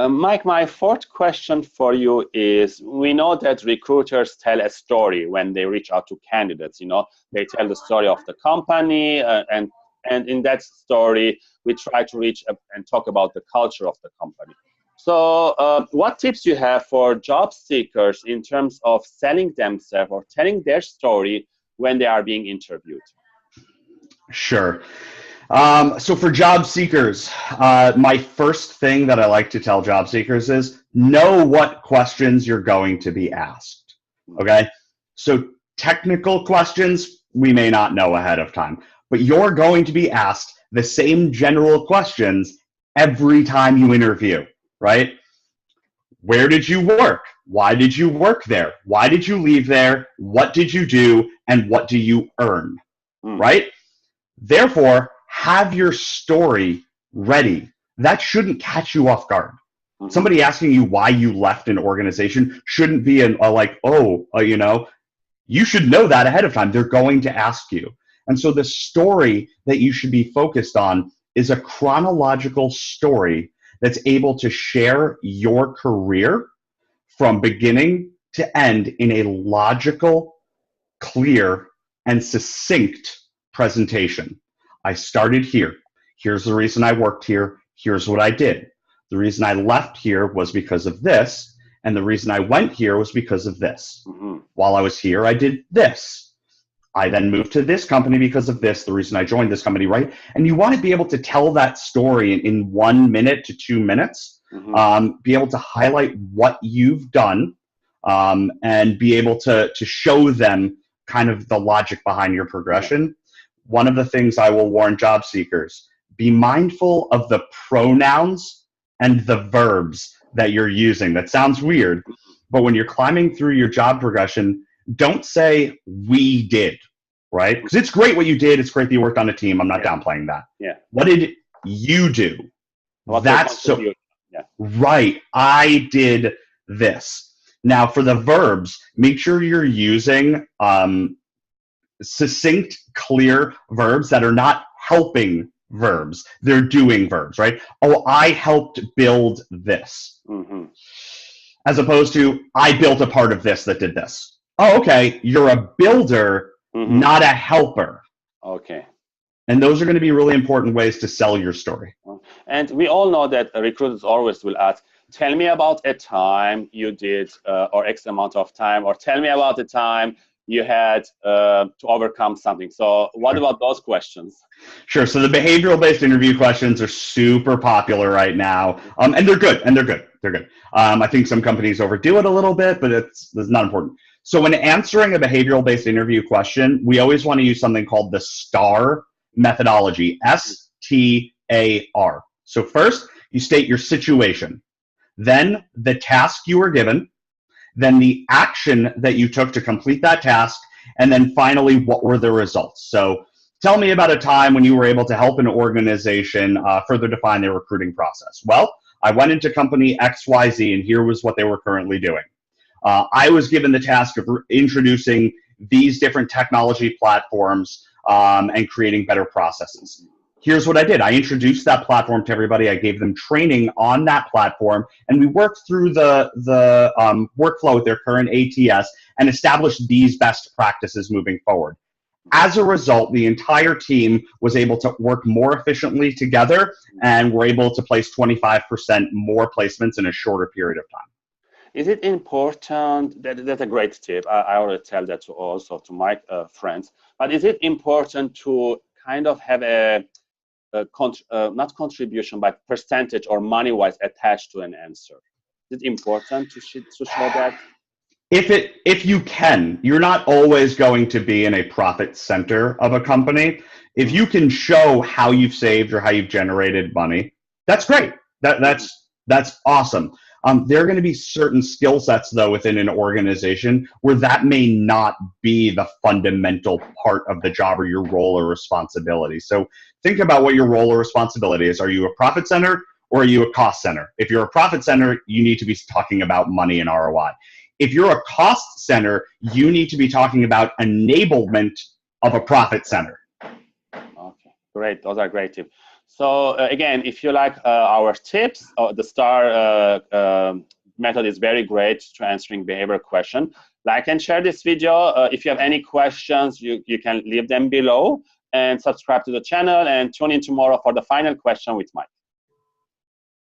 Mike, my fourth question for you is, we know that recruiters tell a story when they reach out to candidates. They tell the story of the company, and in that story, we try to reach and talk about the culture of the company. So what tips you have for job seekers in terms of selling themselves or telling their story when they are being interviewed? Sure. So for job seekers, my first thing that I like to tell job seekers is know what questions you're going to be asked. Okay. So technical questions, we may not know ahead of time, but you're going to be asked the same general questions every time you interview, right? Where did you work? Why did you work there? Why did you leave there? What did you do? And what do you earn? Right? Therefore, have your story ready. That shouldn't catch you off guard. Somebody asking you why you left an organization shouldn't be you should know that ahead of time. They're going to ask you. And so the story that you should be focused on is a chronological story that's able to share your career from beginning to end in a logical, clear, and succinct presentation. I started here. Here's the reason I worked here. Here's what I did. The reason I left here was because of this, and the reason I went here was because of this. While I was here, I did this. I then moved to this company because of this, the reason I joined this company, right? And you want to be able to tell that story in 1 minute to 2 minutes, be able to highlight what you've done, and be able to show them kind of the logic behind your progression. One of the things I will warn job seekers, be mindful of the pronouns and the verbs that you're using. That sounds weird, but when you're climbing through your job progression, don't say we did, right? Because it's great what you did. It's great that you worked on a team. I'm not downplaying that. What did you do? That's so right. I did this. Now for the verbs, make sure you're using succinct, clear verbs that are not helping verbs. They're doing verbs, right? Oh, I helped build this. As opposed to, I built a part of this that did this. Oh, okay. You're a builder, not a helper. Okay. And those are going to be really important ways to sell your story. And we all know that recruiters always will ask, tell me about a time you did, or X amount of time, or tell me about the time you had to overcome something. So what about those questions? Sure. So the behavioral-based interview questions are super popular right now, and they're good. They're good. I think some companies overdo it a little bit, but it's not important. So when answering a behavioral-based interview question, we always want to use something called the STAR methodology, STAR. So first, you state your situation, then the task you were given, then the action that you took to complete that task, and then finally, what were the results? So tell me about a time when you were able to help an organization further define their recruiting process. Well, I went into company XYZ, and here was what they were currently doing. I was given the task of introducing these different technology platforms and creating better processes. Here's what I did. I introduced that platform to everybody. I gave them training on that platform, and we worked through the workflow with their current ATS and established these best practices moving forward. As a result, the entire team was able to work more efficiently together, and were able to place 25% more placements in a shorter period of time. Is it important, that's a great tip, I already tell that to my friends, but is it important to kind of have not contribution, but percentage or money-wise attached to an answer? Is it important to show that? If you can, you're not always going to be in a profit center of a company. If you can show how you've saved or how you've generated money, that's great. That's awesome. There are going to be certain skill sets, though, within an organization where that may not be the fundamental part of the job or your role or responsibility. So think about what your role or responsibility is. Are you a profit center or are you a cost center? If you're a profit center, you need to be talking about money and ROI. If you're a cost center, you need to be talking about enablement of a profit center. Okay, great. Those are great tips. So again, if you like our tips, the STAR method is very great to answering behavior question. Like and share this video. If you have any questions, you can leave them below, and subscribe to the channel, and tune in tomorrow for the final question with Mike.